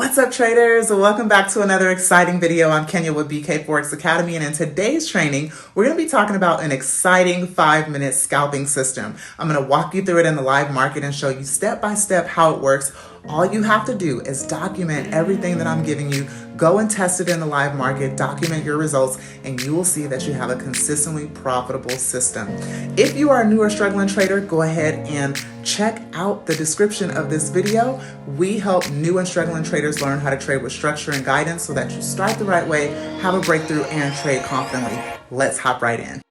What's up, traders? Welcome back to another exciting video. I'm Kenya with BK Forex Academy, and in today's training, we're going to be talking about an exciting 5-minute scalping system. I'm going to walk you through it in the live market and show you step by step how it works. All you have to do is document everything that I'm giving you. Go and test it in the live market, document your results, and you will see that you have a consistently profitable system. If you are a new or struggling trader, go ahead and check out the description of this video. We help new and struggling traders learn how to trade with structure and guidance so that you start the right way, have a breakthrough, and trade confidently. Let's hop right in.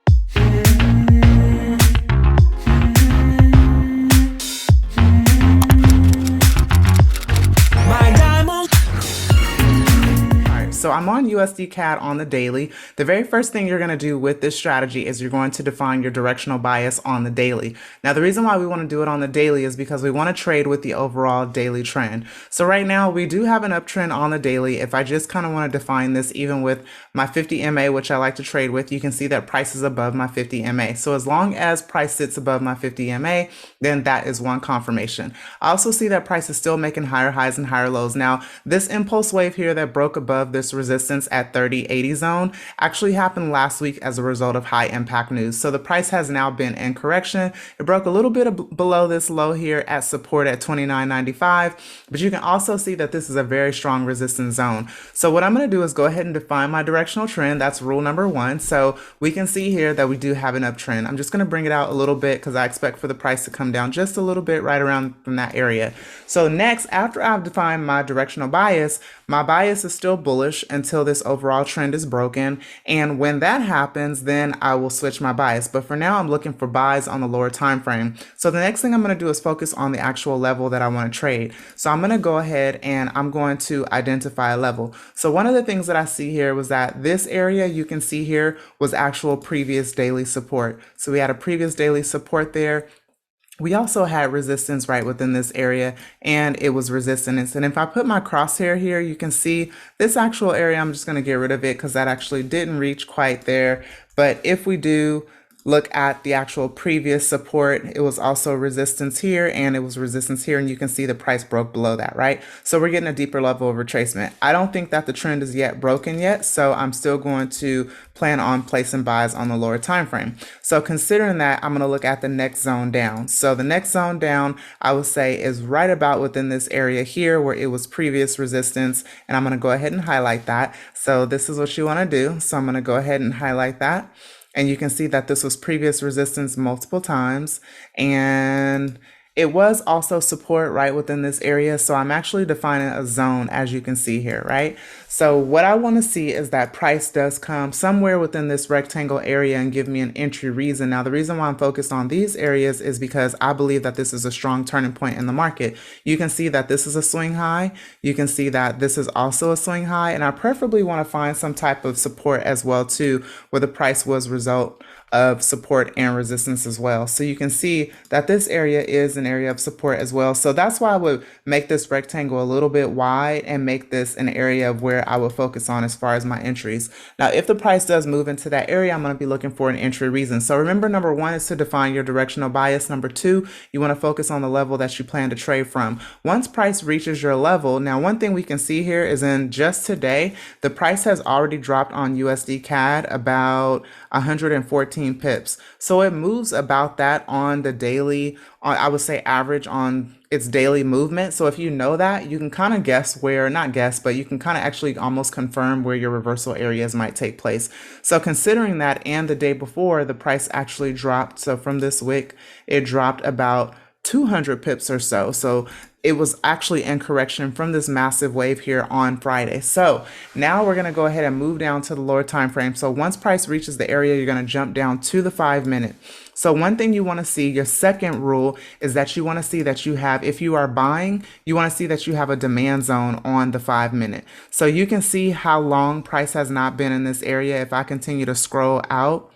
So I'm on USD CAD on the daily. The very first thing you're going to do with this strategy is you're going to define your directional bias on the daily. Now, the reason why we want to do it on the daily is because we want to trade with the overall daily trend. So right now we do have an uptrend on the daily. If I just kind of want to define this even with my 50 MA, which I like to trade with, you can see that price is above my 50 MA. So as long as price sits above my 50 MA, then that is one confirmation. I also see that price is still making higher highs and higher lows. Now, this impulse wave here that broke above this resistance at 30.80 zone actually happened last week as a result of high impact news. So the price has now been in correction. It broke a little bit below this low here at support at 29.95, but you can also see that this is a very strong resistance zone. So what I'm going to do is go ahead and define my directional trend. That's rule number one. So we can see here that we do have an uptrend. I'm just going to bring it out a little bit because I expect for the price to come down just a little bit right around from that area. So next, after I've defined my directional bias, my bias is still bullish until this overall trend is broken. And when that happens, then I will switch my bias. But for now, I'm looking for buys on the lower time frame. So the next thing I'm going to do is focus on the actual level that I want to trade. So I'm going to go ahead and I'm going to identify a level. So one of the things that I see here was that this area you can see here was actual previous daily support. So we had a previous daily support there. We also had resistance right within this area, and it was resistance. And if I put my crosshair here, you can see this actual area. I'm just going to get rid of it because that actually didn't reach quite there. But if we do look at the actual previous support, it was also resistance here and it was resistance here, and you can see the price broke below that, right? So we're getting a deeper level of retracement. I don't think that the trend is yet broken yet, so I'm still going to plan on placing buys on the lower time frame. So considering that, I'm going to look at the next zone down. So the next zone down, I would say, is right about within this area here where it was previous resistance, and I'm going to go ahead and highlight that. So this is what you want to do. So I'm going to go ahead and highlight that. And you can see that this was previous resistance multiple times, and it was also support right within this area. So I'm actually defining a zone, as you can see here, right? So what I want to see is that price does come somewhere within this rectangle area and give me an entry reason. Now, the reason why I'm focused on these areas is because I believe that this is a strong turning point in the market. You can see that this is a swing high. You can see that this is also a swing high. And I preferably want to find some type of support as well, too, where the price was result of support and resistance as well. So you can see that this area is an area of support as well. So that's why I would make this rectangle a little bit wide and make this an area of where I would focus on as far as my entries. Now, if the price does move into that area, I'm going to be looking for an entry reason. So remember, number one is to define your directional bias. Number two, you want to focus on the level that you plan to trade from. Once price reaches your level, now one thing we can see here is in just today, the price has already dropped on USD CAD about 114 pips. So it moves about that on the daily, I would say average on its daily movement. So if you know that, you can kind of guess where, not guess, but you can kind of actually almost confirm where your reversal areas might take place. So considering that, and the day before, the price actually dropped. So from this wick, it dropped about 200 pips or so. So it was actually in correction from this massive wave here on Friday. So now we're going to go ahead and move down to the lower time frame. So once price reaches the area, you're going to jump down to the 5-minute. So one thing you want to see, your second rule, is that you want to see that you have, if you are buying, you want to see that you have a demand zone on the 5-minute. So you can see how long price has not been in this area. If I continue to scroll out,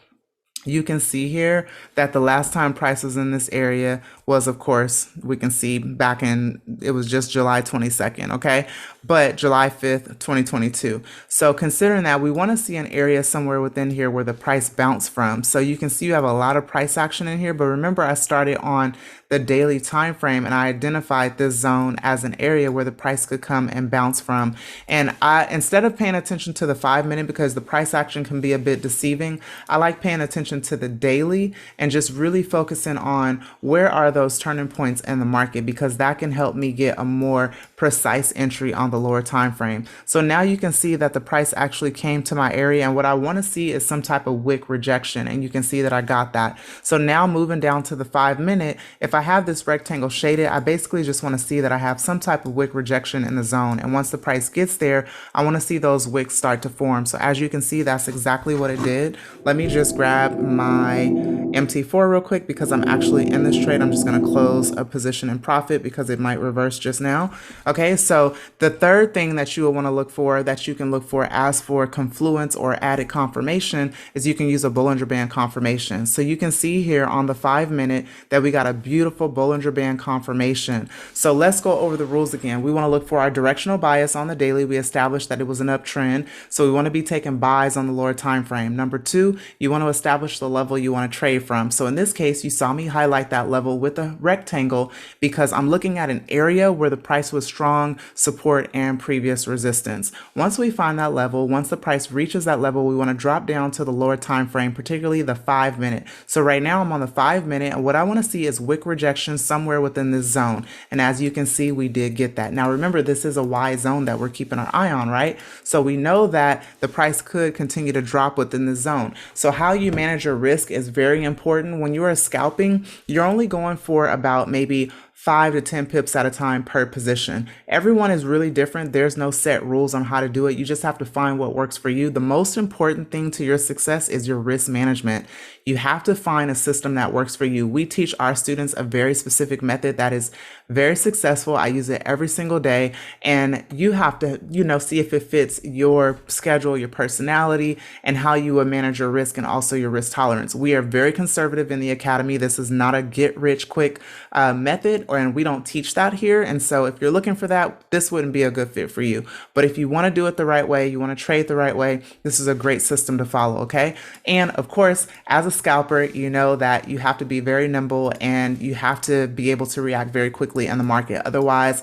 you can see here that the last time price was in this area was, of course, we can see back in, it was just July 22nd, okay? But July 5th, 2022. So considering that, we want to see an area somewhere within here where the price bounced from. So you can see you have a lot of price action in here, but remember I started on the daily time frame and I identified this zone as an area where the price could come and bounce from. And instead of paying attention to the 5 minute, because the price action can be a bit deceiving, I like paying attention to the daily and just really focusing on where are those turning points in the market, because that can help me get a more precise entry on the lower time frame. So now you can see that the price actually came to my area, and what I want to see is some type of wick rejection, and you can see that I got that. So now moving down to the 5 minute, if I have this rectangle shaded, I basically just want to see that I have some type of wick rejection in the zone, and once the price gets there, I want to see those wicks start to form. So as you can see, that's exactly what it did. Let me just grab my MT4 real quick because I'm actually in this trade. I'm just going to close a position in profit because it might reverse just now. Okay, so the third thing that you will want to look for, that you can look for as for confluence or added confirmation, is you can use a Bollinger Band confirmation. So you can see here on the 5 minute that we got a beautiful Bollinger Band confirmation. So let's go over the rules again. We want to look for our directional bias on the daily. We established that it was an uptrend, so we want to be taking buys on the lower time frame. Number two, you want to establish the level you want to trade from. So in this case, you saw me highlight that level with a rectangle because I'm looking at an area where the price was strong, support, and previous resistance. Once we find that level, once the price reaches that level, we want to drop down to the lower time frame, particularly the 5 minute. So right now I'm on the 5 minute, and what I want to see is wick rejection somewhere within this zone. And as you can see, we did get that. Now remember, this is a Y zone that we're keeping our eye on, right? So we know that the price could continue to drop within the zone. So how you manage your risk is very important. When you are scalping, you're only going for about maybe 5 to 10 pips at a time per position. Everyone is really different. There's no set rules on how to do it. You just have to find what works for you. The most important thing to your success is your risk management. You have to find a system that works for you. We teach our students a very specific method that is very successful. I use it every single day, and you have to, see if it fits your schedule, your personality, and how you would manage your risk and also your risk tolerance. We are very conservative in the academy. This is not a get rich quick method, and we don't teach that here. And so if you're looking for that, this wouldn't be a good fit for you. But if you want to do it the right way, you want to trade the right way, this is a great system to follow, okay? And of course, as a scalper, you know that you have to be very nimble and you have to be able to react very quickly in the market. Otherwise,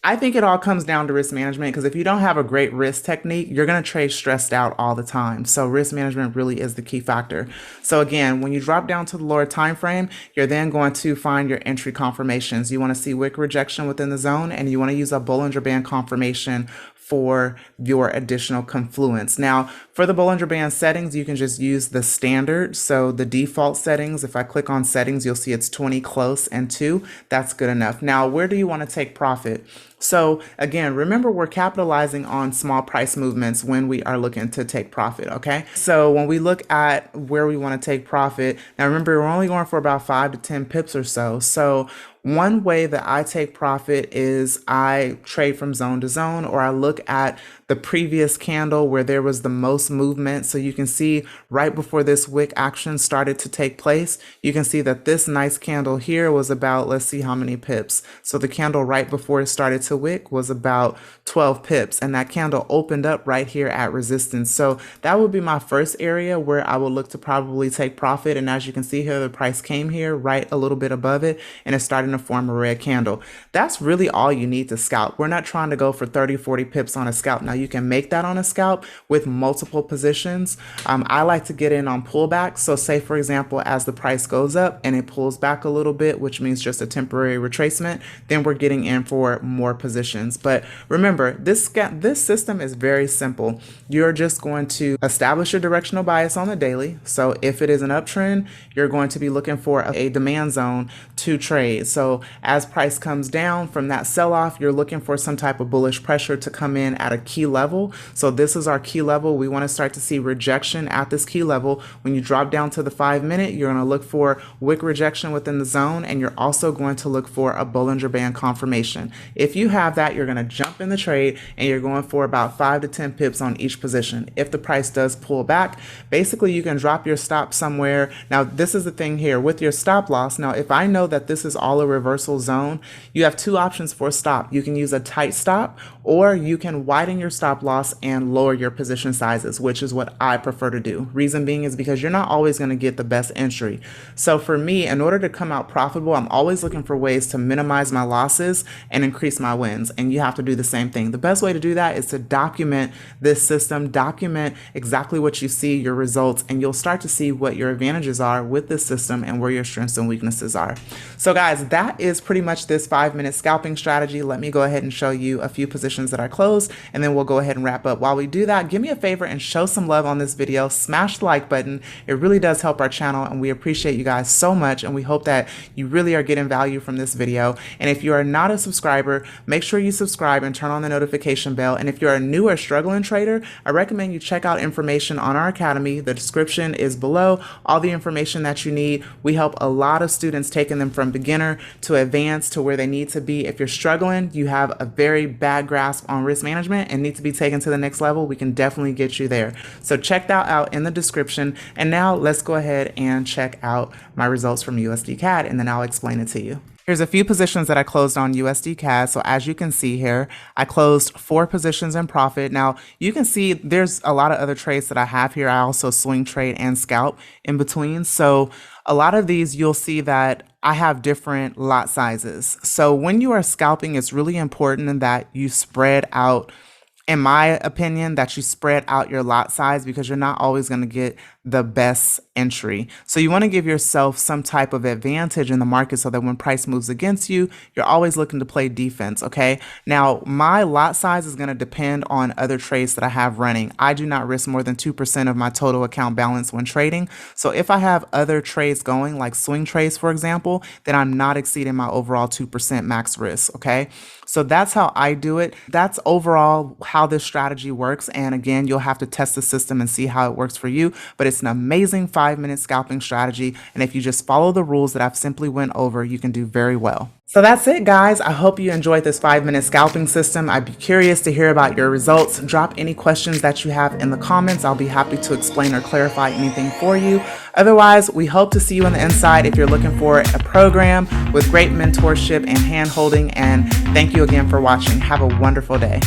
I think it all comes down to risk management, because if you don't have a great risk technique, you're going to trade stressed out all the time. So risk management really is the key factor. So again, when you drop down to the lower time frame, you're then going to find your entry confirmations. You want to see wick rejection within the zone, and you want to use a Bollinger Band confirmation for your additional confluence. Now, for the Bollinger Band settings, you can just use the standard. So the default settings, if I click on settings, you'll see it's 20, close, and 2. That's good enough. Now, where do you want to take profit? So again, remember, we're capitalizing on small price movements when we are looking to take profit, okay? So when we look at where we want to take profit, now remember, we're only going for about 5 to 10 pips or so. So one way that I take profit is I trade from zone to zone, or I look at the previous candle where there was the most movement. So you can see right before this wick action started to take place, you can see that this nice candle here was about, let's see how many pips. So the candle right before it started to wick was about 12 pips, and that candle opened up right here at resistance. So that would be my first area where I would look to probably take profit. And as you can see here, the price came here right a little bit above it, and it's starting to form a red candle. That's really all you need to scalp. We're not trying to go for 30, 40 pips on a scalp. Now you can make that on a scalp with multiple positions. I like to get in on pullbacks. So say, for example, as the price goes up and it pulls back a little bit, which means just a temporary retracement, then we're getting in for more positions. But remember, this system is very simple. You're just going to establish your directional bias on the daily. So if it is an uptrend, you're going to be looking for a demand zone to trade. So as price comes down from that sell-off, you're looking for some type of bullish pressure to come in at a key level. So this is our key level. We want to start to see rejection at this key level. When you drop down to the 5 minute, you're going to look for wick rejection within the zone, and you're also going to look for a Bollinger Band confirmation. If you you have that, you're going to jump in the trade and you're going for about 5 to 10 pips on each position. If the price does pull back, basically you can drop your stop somewhere. Now, this is the thing here with your stop loss. Now, if I know that this is all a reversal zone, you have two options for a stop. You can use a tight stop, or you can widen your stop loss and lower your position sizes, which is what I prefer to do. Reason being is because you're not always going to get the best entry. So for me, in order to come out profitable, I'm always looking for ways to minimize my losses and increase my wins. And you have to do the same thing. The best way to do that is to document this system, document exactly what you see, your results, and you'll start to see what your advantages are with this system and where your strengths and weaknesses are. So guys, that is pretty much this 5-minute scalping strategy. Let me go ahead and show you a few positions that I closed, and then we'll go ahead and wrap up. While we do that, give me a favor and show some love on this video. Smash the like button. It really does help our channel, and we appreciate you guys so much, and we hope that you really are getting value from this video. And if you are not a subscriber, make sure you subscribe and turn on the notification bell. And if you're a new or struggling trader, I recommend you check out information on our academy. The description is below, all the information that you need. We help a lot of students, taking them from beginner to advanced to where they need to be. If you're struggling, you have a very bad grasp on risk management and need to be taken to the next level, we can definitely get you there. So check that out in the description. And now let's go ahead and check out my results from USD CAD, and then I'll explain it to you. Here's a few positions that I closed on USD CAD. So as you can see here, I closed 4 positions in profit. Now you can see there's a lot of other trades that I have here. I also swing trade and scalp in between. So a lot of these, you'll see that I have different lot sizes. So when you are scalping, it's really important that you spread out, in my opinion, that you spread out your lot size, because you're not always going to get the best entry. So you want to give yourself some type of advantage in the market so that when price moves against you, you're always looking to play defense, okay? Now, my lot size is going to depend on other trades that I have running. I do not risk more than 2% of my total account balance when trading. So if I have other trades going, like swing trades, for example, then I'm not exceeding my overall 2% max risk, okay? So that's how I do it. That's overall how this strategy works. And again, you'll have to test the system and see how it works for you. But it's an amazing 5-minute scalping strategy. And if you just follow the rules that I've simply went over, you can do very well. So that's it, guys. I hope you enjoyed this 5-minute scalping system. I'd be curious to hear about your results. Drop any questions that you have in the comments. I'll be happy to explain or clarify anything for you. Otherwise, we hope to see you on the inside if you're looking for a program with great mentorship and hand-holding. And thank you again for watching. Have a wonderful day.